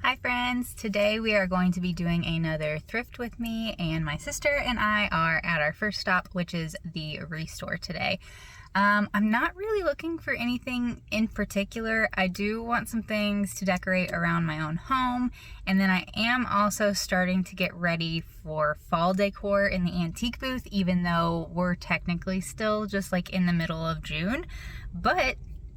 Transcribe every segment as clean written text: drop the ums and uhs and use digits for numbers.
Hi friends, today we are going to be doing another thrift with me, and my sister and I are at our first stop, which is the Restore today. I'm not really looking for anything in particular. I do want some things to decorate around my own home, and then I am also starting to get ready for fall decor in the antique booth, even though we're technically still just like in the middle of June. But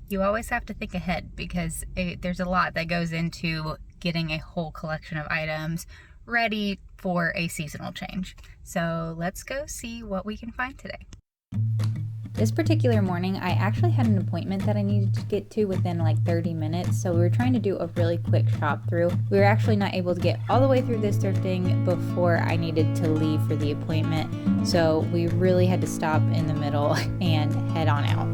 you always have to think ahead because there's a lot that goes into getting a whole collection of items ready for a seasonal change. So let's go see what we can find today. This particular morning, I actually had an appointment that I needed to get to within like 30 minutes, so we were trying to do a really quick shop through. We were actually not able to get all the way through this thrifting before I needed to leave for the appointment, so we really had to stop in the middle and head on out.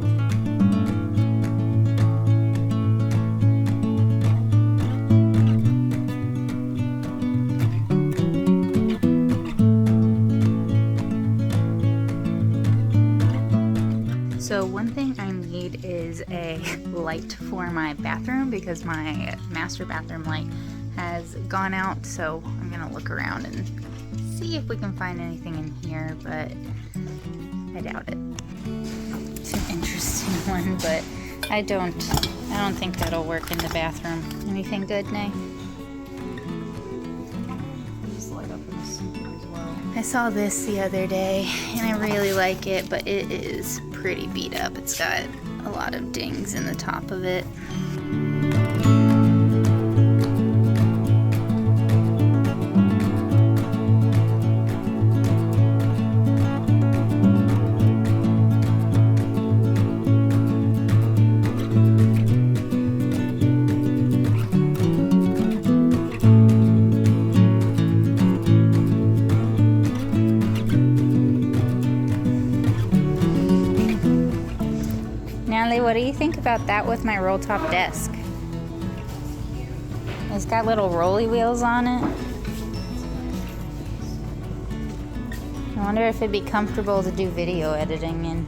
So one thing I need is a light for my bathroom because my master bathroom light has gone out. So I'm gonna look around and see if we can find anything in here, but I doubt it. It's an interesting one, but I don't think that'll work in the bathroom. Anything good, Nay? I saw this the other day and I really like it, but it is pretty beat up. It's got a lot of dings in the top of it. What do you think about that with my roll top desk? It's got little rolly wheels on it. I wonder if it'd be comfortable to do video editing in.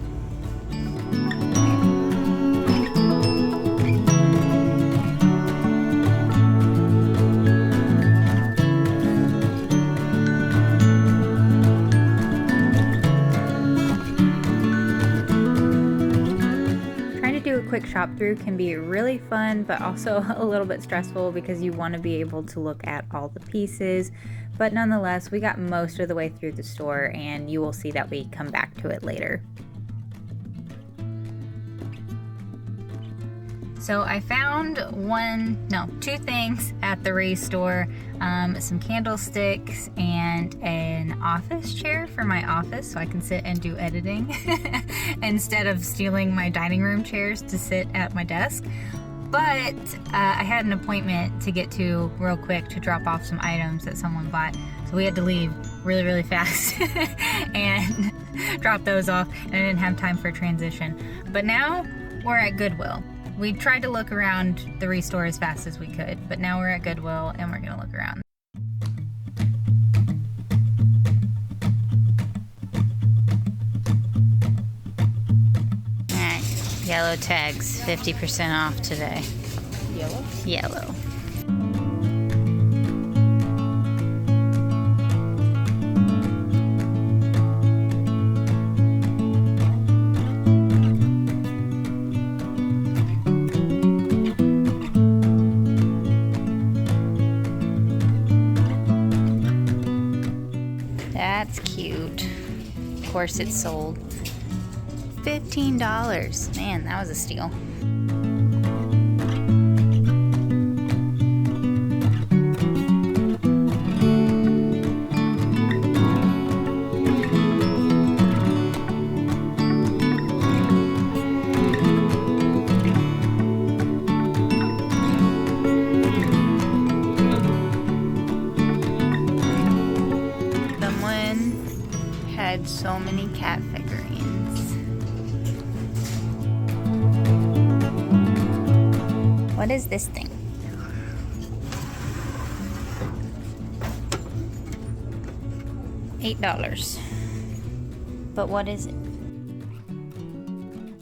Quick shop through can be really fun, but also a little bit stressful because you want to be able to look at all the pieces. But nonetheless, we got most of the way through the store, and you will see that we come back to it later. So I found two things at the Restore, some candlesticks and an office chair for my office so I can sit and do editing instead of stealing my dining room chairs to sit at my desk. But I had an appointment to get to real quick to drop off some items that someone bought. So we had to leave really, really fast and drop those off, and I didn't have time for transition. But now we're at Goodwill. We tried to look around the Restore as fast as we could, but now we're at Goodwill and we're gonna look around. Alright, yellow tags, 50% off today. Yellow? Yellow. That's cute. Of course it's sold. $15. Man, that was a steal. Had so many cat figurines. What is this thing? $8. But what is it?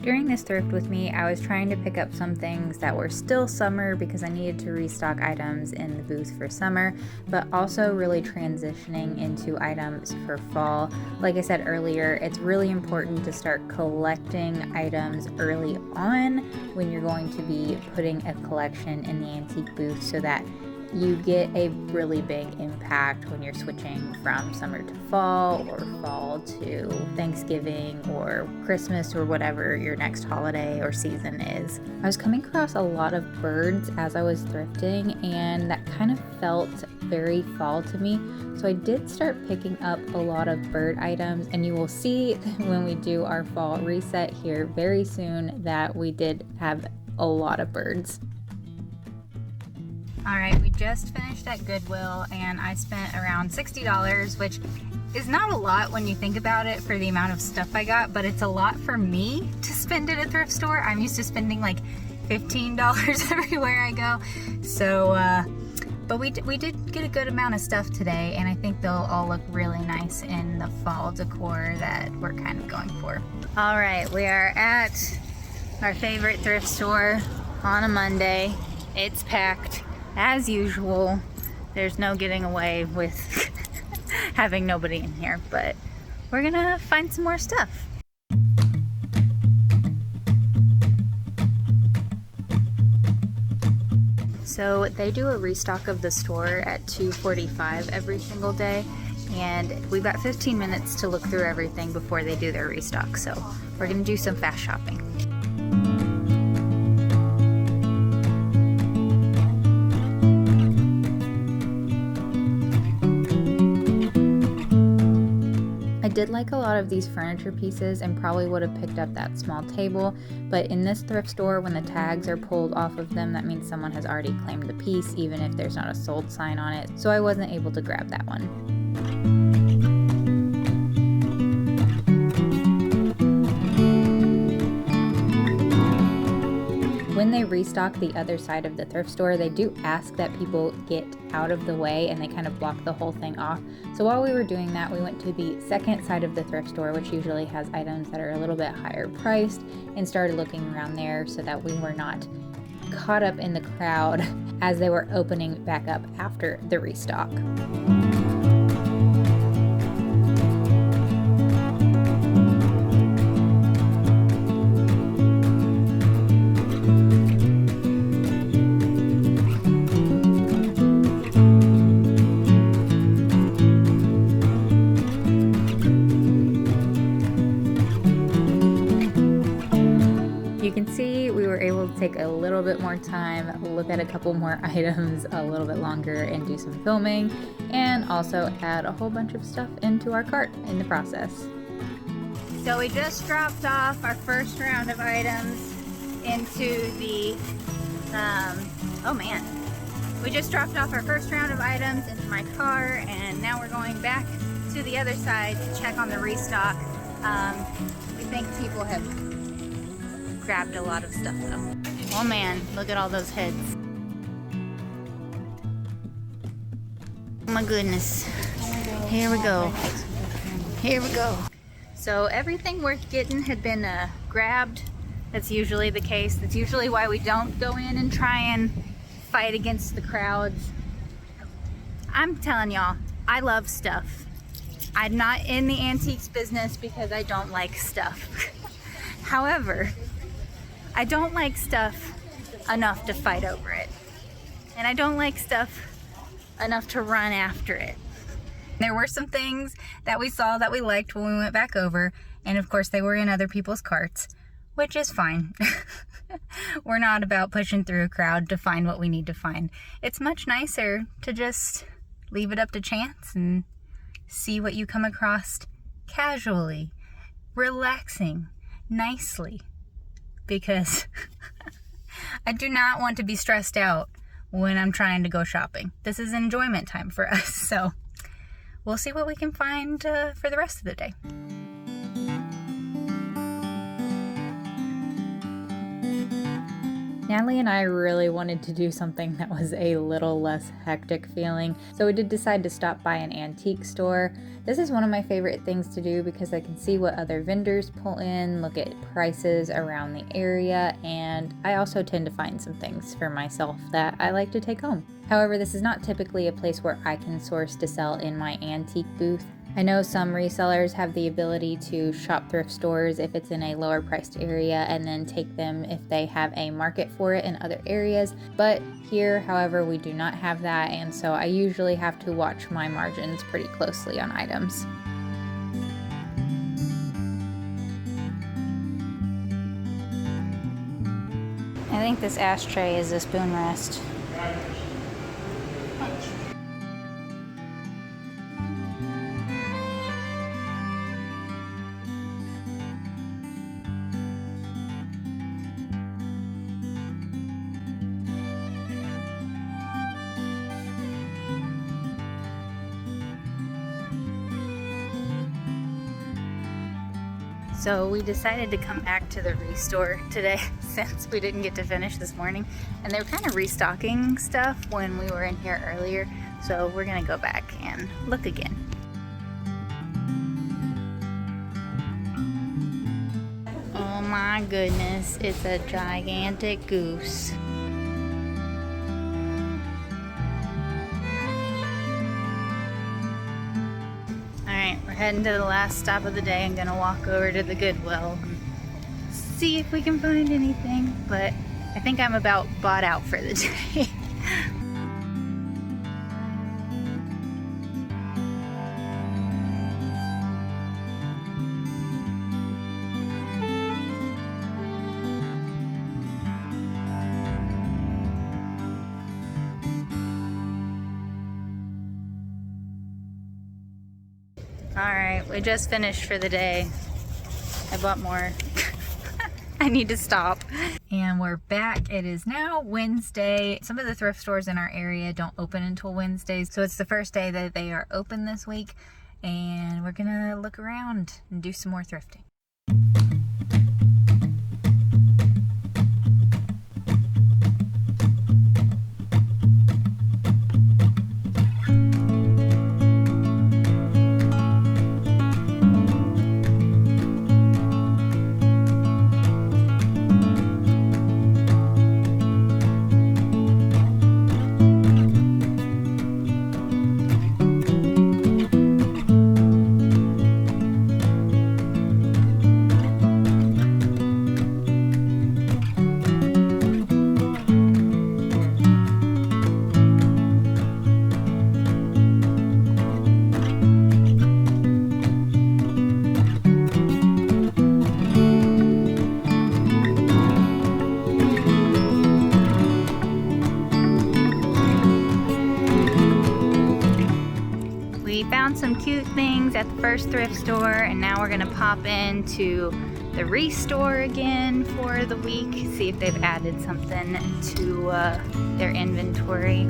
During this thrift with me, I was trying to pick up some things that were still summer because I needed to restock items in the booth for summer, but also really transitioning into items for fall. Like I said earlier, it's really important to start collecting items early on when you're going to be putting a collection in the antique booth so that you get a really big impact when you're switching from summer to fall or fall to Thanksgiving or Christmas or whatever your next holiday or season is. I was coming across a lot of birds as I was thrifting, and that kind of felt very fall to me. So I did start picking up a lot of bird items, and you will see when we do our fall reset here very soon that we did have a lot of birds. Alright, we just finished at Goodwill and I spent around $60, which is not a lot when you think about it for the amount of stuff I got, but it's a lot for me to spend at a thrift store. I'm used to spending like $15 everywhere I go. So, but we did get a good amount of stuff today, and I think they'll all look really nice in the fall decor that we're kind of going for. Alright, we are at our favorite thrift store on a Monday. It's packed. As usual, there's no getting away with having nobody in here, but we're gonna find some more stuff. So they do a restock of the store at 2:45 every single day, and we've got 15 minutes to look through everything before they do their restock, so we're gonna do some fast shopping. I did like a lot of these furniture pieces and probably would have picked up that small table, but in this thrift store, when the tags are pulled off of them, that means someone has already claimed the piece, even if there's not a sold sign on it, so I wasn't able to grab that one. When they restock the other side of the thrift store, they do ask that people get out of the way, and they kind of block the whole thing off. So while we were doing that, we went to the second side of the thrift store, which usually has items that are a little bit higher priced, and started looking around there so that we were not caught up in the crowd as they were opening back up after the restock. You can see we were able to take a little bit more time, look at a couple more items a little bit longer, and do some filming, and also add a whole bunch of stuff into our cart in the process. So we just dropped off our first round of items into the, we just dropped off our first round of items into my car, and now we're going back to the other side to check on the restock. We think people have grabbed a lot of stuff though. Oh man, look at all those heads. Oh my goodness. Here we go. Here we go. So everything worth getting had been grabbed. That's usually the case. That's usually why we don't go in and try and fight against the crowds. I'm telling y'all, I love stuff. I'm not in the antiques business because I don't like stuff. However, I don't like stuff enough to fight over it. And I don't like stuff enough to run after it. There were some things that we saw that we liked when we went back over, and of course they were in other people's carts, which is fine. We're not about pushing through a crowd to find what we need to find. It's much nicer to just leave it up to chance and see what you come across casually, relaxing, nicely. Because I do not want to be stressed out when I'm trying to go shopping. This is enjoyment time for us, so we'll see what we can find for the rest of the day. Natalie and I really wanted to do something that was a little less hectic feeling, so we did decide to stop by an antique store. This is one of my favorite things to do because I can see what other vendors pull in, look at prices around the area, and I also tend to find some things for myself that I like to take home. However, this is not typically a place where I can source to sell in my antique booth. I know some resellers have the ability to shop thrift stores if it's in a lower priced area and then take them if they have a market for it in other areas, but here, however, we do not have that, and so I usually have to watch my margins pretty closely on items. I think this ashtray is a spoon rest. So we decided to come back to the Restore today since we didn't get to finish this morning, and they were kind of restocking stuff when we were in here earlier, so we're gonna go back and look again. Oh my goodness, it's a gigantic goose. We're heading to the last stop of the day. I'm gonna walk over to the Goodwill and see if we can find anything, but I think I'm about bought out for the day. Alright, we just finished for the day. I bought more. I need to stop. And we're back. It is now Wednesday. Some of the thrift stores in our area don't open until Wednesdays, so it's the first day that they are open this week, and we're gonna look around and do some more thrifting. We found some cute things at the first thrift store, and now we're gonna pop into the Restore again for the week, see if they've added something to their inventory.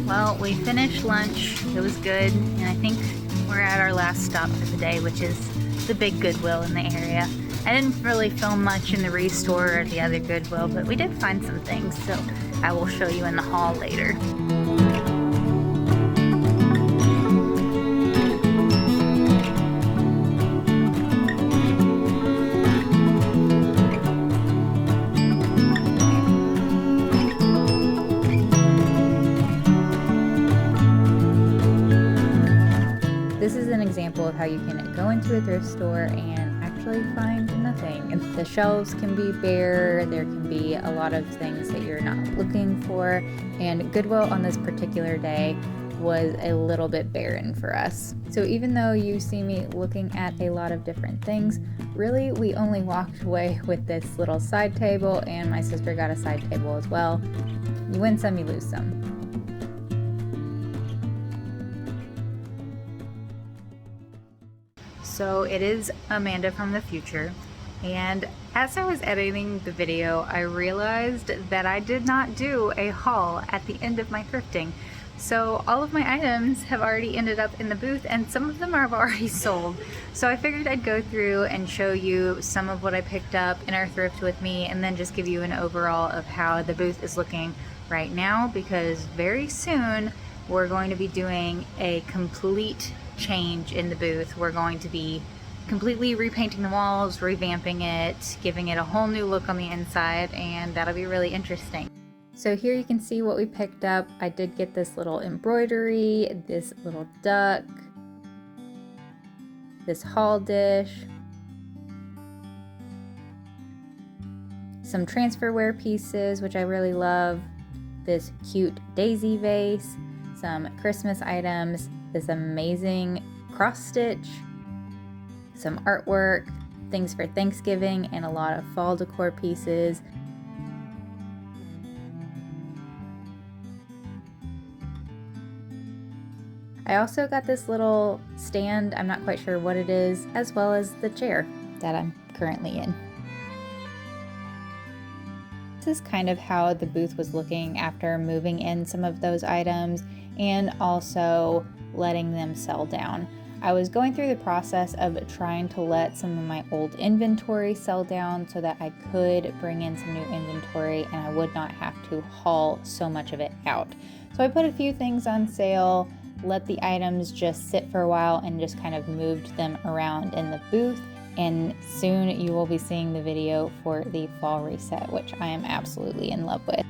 Well, we finished lunch. It was good, and I think we're at our last stop for the day, which is the big Goodwill in the area. I didn't really film much in the Restore or the other Goodwill, but we did find some things, so I will show you in the haul later. This is an example of how you can go into a thrift store and actually find nothing. The shelves can be bare, there can be a lot of things that you're not looking for, and Goodwill on this particular day was a little bit barren for us. So even though you see me looking at a lot of different things, really we only walked away with this little side table, and my sister got a side table as well. You win some, you lose some. So it is Amanda from the future, and As I was editing the video, I realized that I did not do a haul at the end of my thrifting. So all of my items have already ended up in the booth and some of them are already sold. So I figured I'd go through and show you some of what I picked up in our thrift with me and then just give you an overall of how the booth is looking right now, because very soon we're going to be doing a complete change in the booth. We're going to be completely repainting the walls, revamping it, giving it a whole new look on the inside, and that'll be really interesting. So here you can see what we picked up. I did get this little embroidery, this little duck, this haul dish, some transferware pieces, which I really love, this cute daisy vase, some Christmas items, this amazing cross stitch, some artwork, things for Thanksgiving, and a lot of fall decor pieces. I also got this little stand, I'm not quite sure what it is, as well as the chair that I'm currently in. This is kind of how the booth was looking after moving in some of those items and also letting them sell down. I was going through the process of trying to let some of my old inventory sell down so that I could bring in some new inventory and I would not have to haul so much of it out. So I put a few things on sale, let the items just sit for a while, and just kind of moved them around in the booth. And soon you will be seeing the video for the fall reset, which I am absolutely in love with.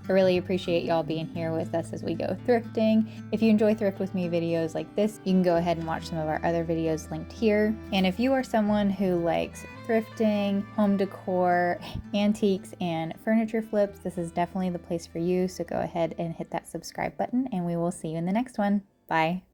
I really appreciate y'all being here with us as we go thrifting. If you enjoy Thrift With Me videos like this, you can go ahead and watch some of our other videos linked here. And if you are someone who likes thrifting, home decor, antiques, and furniture flips, this is definitely the place for you. So go ahead and hit that subscribe button and we will see you in the next one. Bye.